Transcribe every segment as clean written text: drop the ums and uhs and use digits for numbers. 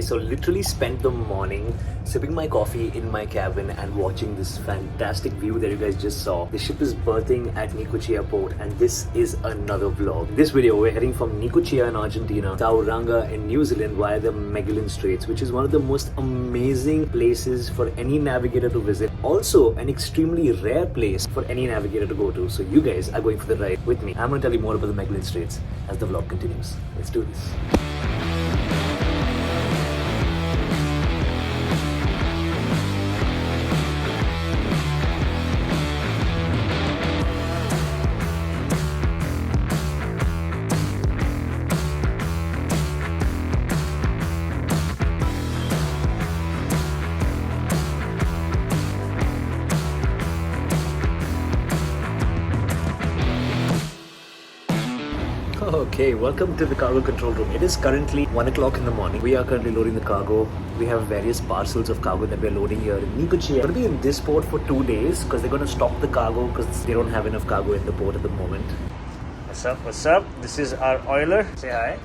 So literally spent the morning sipping my coffee in my cabin and watching this fantastic view that you guys just saw. The ship is berthing at Necochea port, and this is another vlog. In this video, we're heading from Necochea in Argentina, Tauranga in New Zealand via the Magellan Straits, which is one of the most amazing places for any navigator to visit. Also, an extremely rare place for any navigator to go to. So you guys are going for the ride with me. I'm going to tell you more about the Magellan Straits as the vlog continues. Let's do this. Okay, welcome to the cargo control room. It is currently 1 o'clock in the morning. We are currently loading the cargo. We have various parcels of cargo that we're loading here in Necochea. We're going to be in this port for 2 days because they're going to stop the cargo because they don't have enough cargo in the port at the moment. What's up? What's up? This is our oiler. Say hi.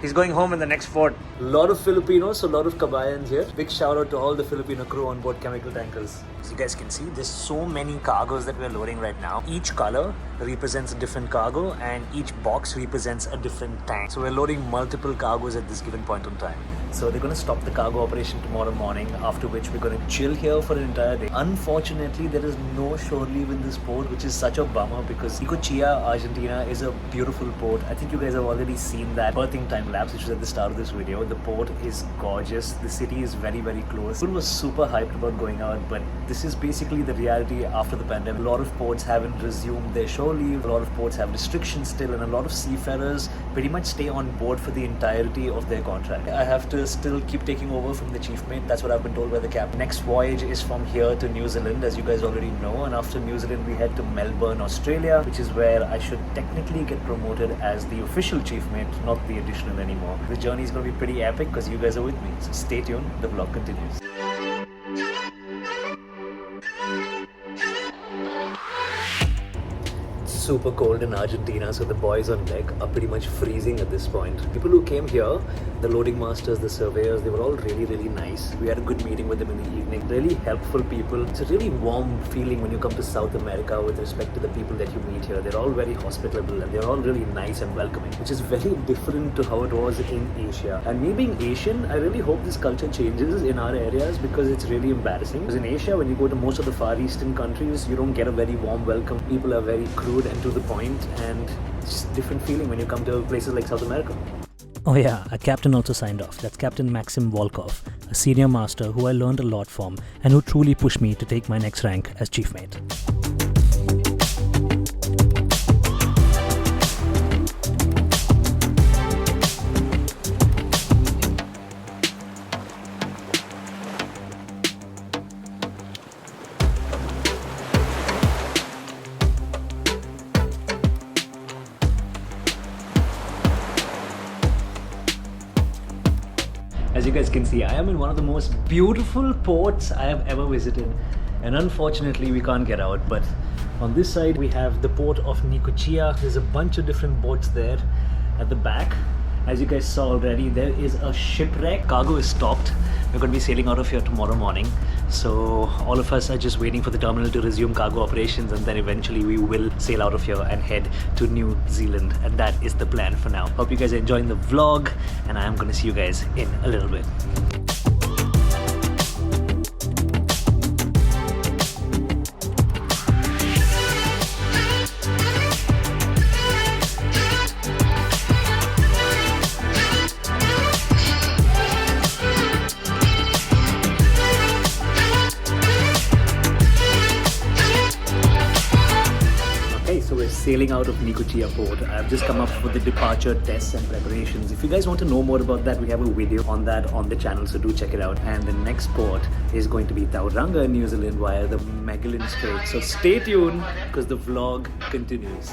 He's going home in the next port. A lot of Filipinos, a lot of Kabayans here. Big shout out to all the Filipino crew on board chemical tankers. As you guys can see, there's so many cargoes that we're loading right now. Each color represents a different cargo and each box represents a different tank. So we're loading multiple cargoes at this given point in time. So they're going to stop the cargo operation tomorrow morning, after which we're going to chill here for an entire day. Unfortunately, there is no shore leave in this port, which is such a bummer because Necochea, Argentina is a beautiful port. I think you guys have already seen that berthing time lapse, which was at the start of this video. The port is gorgeous. The city is very, very close. I was super hyped about going out, but this is basically the reality after the pandemic. A lot of ports haven't resumed their shore leave. A lot of ports have restrictions still, and a lot of seafarers pretty much stay on board for the entirety of their contract. I have to still keep taking over from the chief mate. That's what I've been told by the captain. Next voyage is from here to New Zealand, as you guys already know, and after New Zealand we head to Melbourne, Australia, which is where I should technically get promoted as the official chief mate, not the additional anymore. The journey is going to be pretty epic because you guys are with me. So stay tuned, the vlog continues. Super cold in Argentina, so the boys on deck are pretty much freezing at this point. People who came here, the loading masters, the surveyors, they were all really, really nice. We had a good meeting with them in the evening. Really helpful people. It's a really warm feeling when you come to South America with respect to the people that you meet here. They're all very hospitable and they're all really nice and welcoming, which is very different to how it was in Asia. And me being Asian, I really hope this culture changes in our areas because it's really embarrassing. Because in Asia, when you go to most of the Far Eastern countries, you don't get a very warm welcome. People are very crude and to the point, and it's just a different feeling when you come to places like South America. Oh yeah, a captain also signed off. That's Captain Maxim Volkov, a senior master who I learned a lot from and who truly pushed me to take my next rank as chief mate. As you guys can see, I am in one of the most beautiful ports I have ever visited, and unfortunately we can't get out. But on this side we have the port of Necochea. There's a bunch of different boats there at the back. As you guys saw already, there is a shipwreck. Cargo is stopped. We're going to be sailing out of here tomorrow morning. So all of us are just waiting for the terminal to resume cargo operations, and then eventually we will sail out of here and head to New Zealand. And that is the plan for now. Hope you guys are enjoying the vlog, and I'm going to see you guys in a little bit. So we're sailing out of Necochea port. I've just come up with the departure tests and preparations. If you guys want to know more about that, we have a video on that on the channel, so do check it out. And the next port is going to be Tauranga in New Zealand via the Magellan Strait. So stay tuned because the vlog continues.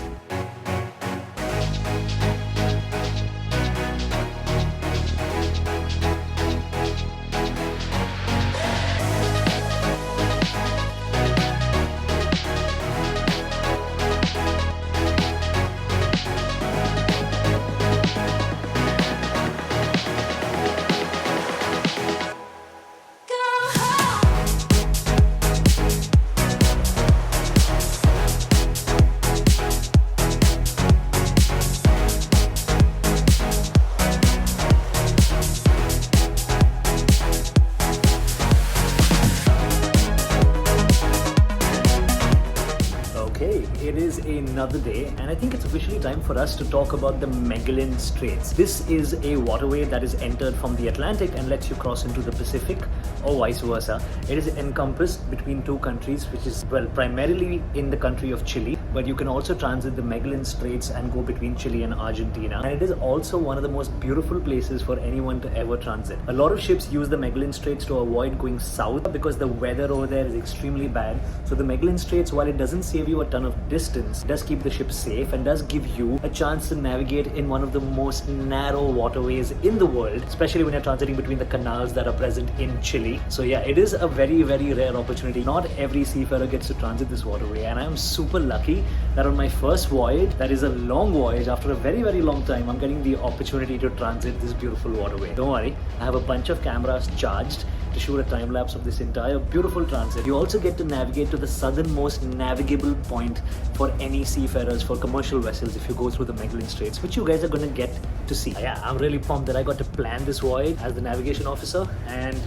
Okay, it is another day, and I think it's officially time for us to talk about the Magellan Straits. This is a waterway that is entered from the Atlantic and lets you cross into the Pacific, or vice versa. It is encompassed between two countries, which is, well, primarily in the country of Chile, but you can also transit the Magellan Straits and go between Chile and Argentina. And it is also one of the most beautiful places for anyone to ever transit. A lot of ships use the Magellan Straits to avoid going south because the weather over there is extremely bad. So the Magellan Straits, while it doesn't save you a ton of distance, does keep the ship safe and does give you a chance to navigate in one of the most narrow waterways in the world, especially when you're transiting between the canals that are present in Chile. So yeah, it is a very, very rare opportunity. Not every seafarer gets to transit this waterway, and I'm super lucky that on my first voyage, that is a long voyage, after a very, very long time, I'm getting the opportunity to transit this beautiful waterway. Don't worry, I have a bunch of cameras charged to shoot a time lapse of this entire beautiful transit. You also get to navigate to the southernmost navigable point for any seafarers, for commercial vessels, if you go through the Magellan Straits, which you guys are going to get to see. Yeah, I'm really pumped that I got to plan this voyage as the navigation officer, and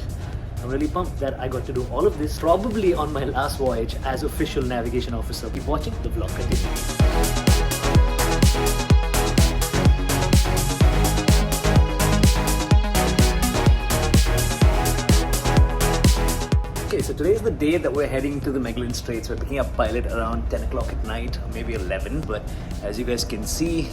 I'm really pumped that I got to do all of this probably on my last voyage as official navigation officer. Keep watching, the vlog continues. Okay, so today is the day that we're heading to the Magellan Straits. We're picking up pilot around 10 o'clock at night, or maybe 11, but as you guys can see,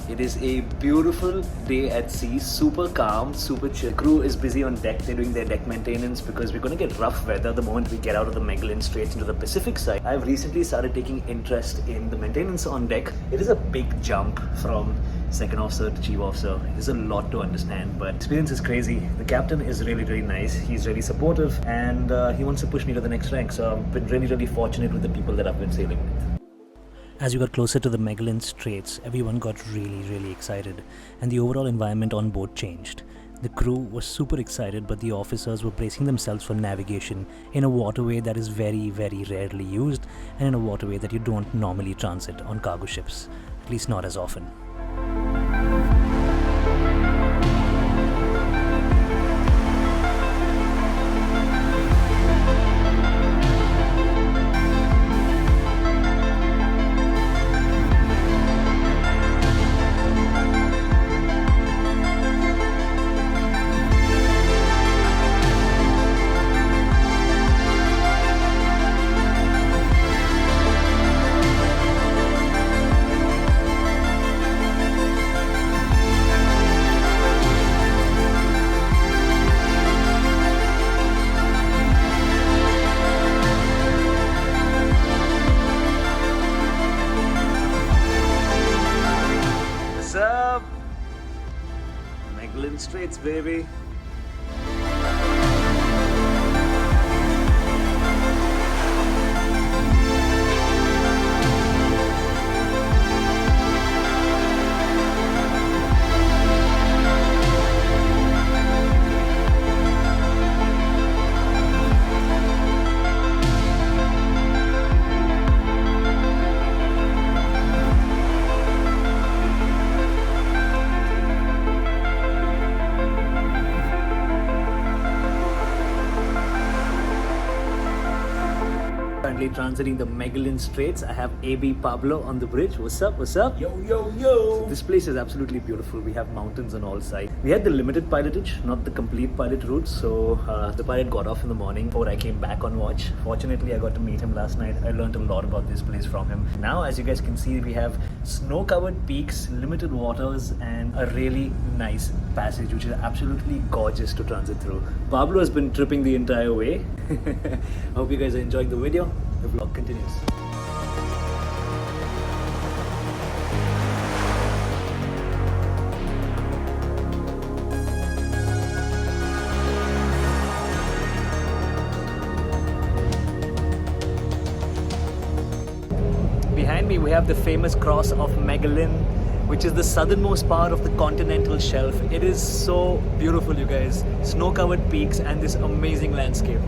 it is a beautiful day at sea, super calm, super chill. The crew is busy on deck. They're doing their deck maintenance because we're going to get rough weather the moment we get out of the Magellan Straits into the Pacific side. I've recently started taking interest in the maintenance on deck. It is a big jump from second officer to chief officer. There's a lot to understand, but experience is crazy. The captain is really, really nice. He's really supportive, and he wants to push me to the next rank. So I've been really, really fortunate with the people that I've been sailing with. As you got closer to the Magellan Straits, everyone got really, really excited, and the overall environment on board changed. The crew was super excited, but the officers were bracing themselves for navigation in a waterway that is very, very rarely used, and in a waterway that you don't normally transit on cargo ships, at least not as often. Magellan Straits, baby. Currently transiting the Magellan Straits. I have AB Pablo on the bridge. What's up? What's up? Yo, yo, yo! This place is absolutely beautiful. We have mountains on all sides. We had the limited pilotage, not the complete pilot route. So the pilot got off in the morning before I came back on watch. Fortunately, I got to meet him last night. I learned a lot about this place from him. Now, as you guys can see, we have snow-covered peaks, limited waters, and a really nice passage, which is absolutely gorgeous to transit through. Pablo has been tripping the entire way. I hope you guys are enjoying the video. The vlog continues. Behind me we have the famous cross of Magellan, which is the southernmost part of the continental shelf. It is so beautiful, you guys. Snow-covered peaks and this amazing landscape.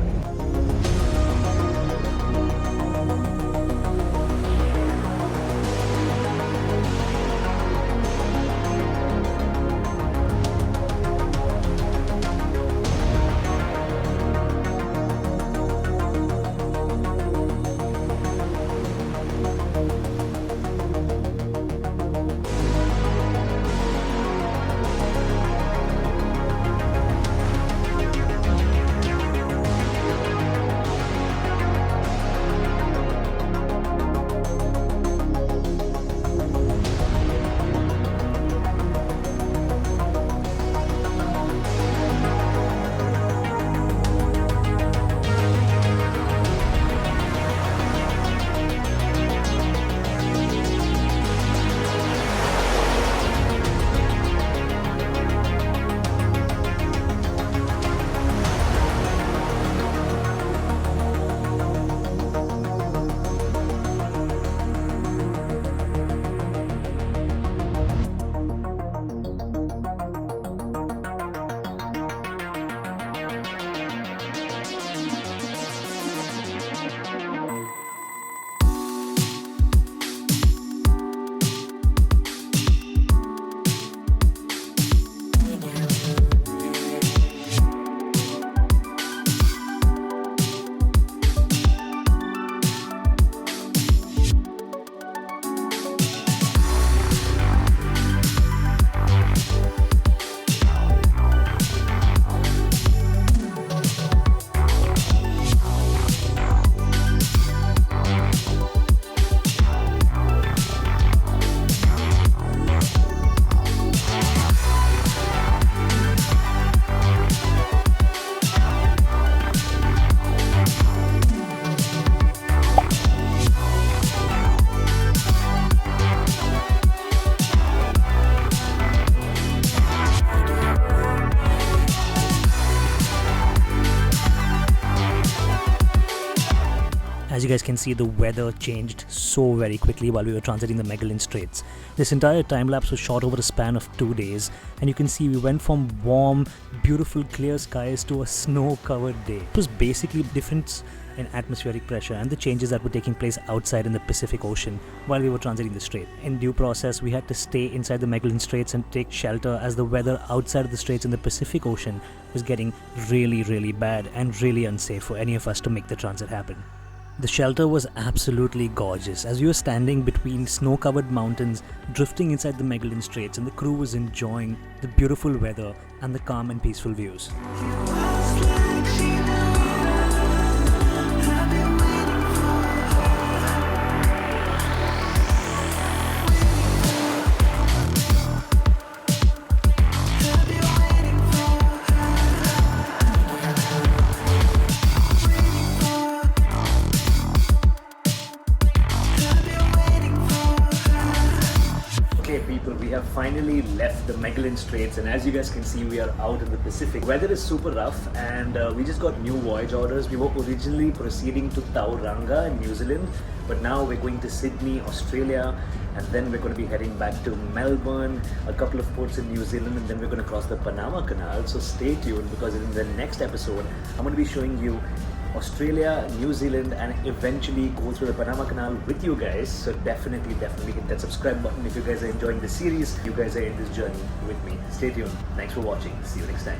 As you guys can see, the weather changed so very quickly while we were transiting the Magellan Straits. This entire time lapse was shot over a span of 2 days, and you can see we went from warm, beautiful, clear skies to a snow-covered day. It was basically difference in atmospheric pressure and the changes that were taking place outside in the Pacific Ocean while we were transiting the strait. In due process, we had to stay inside the Magellan Straits and take shelter as the weather outside of the straits in the Pacific Ocean was getting really bad and really unsafe for any of us to make the transit happen. The shelter was absolutely gorgeous as we were standing between snow-covered mountains drifting inside the Magellan Straits, and the crew was enjoying the beautiful weather and the calm and peaceful views. People, we have finally left the Magellan Straits, and as you guys can see, we are out in the Pacific. Weather is super rough, and we just got new voyage orders. We were originally proceeding to Tauranga in New Zealand, but now we're going to Sydney, Australia, and then we're going to be heading back to Melbourne, a couple of ports in New Zealand, and then we're going to cross the Panama Canal. So stay tuned, because in the next episode I'm going to be showing you Australia, New Zealand, and eventually go through the Panama Canal with you guys. So definitely hit that subscribe button if you guys are enjoying this series. You guys are in this journey with me. Stay tuned. Thanks for watching. See you next time.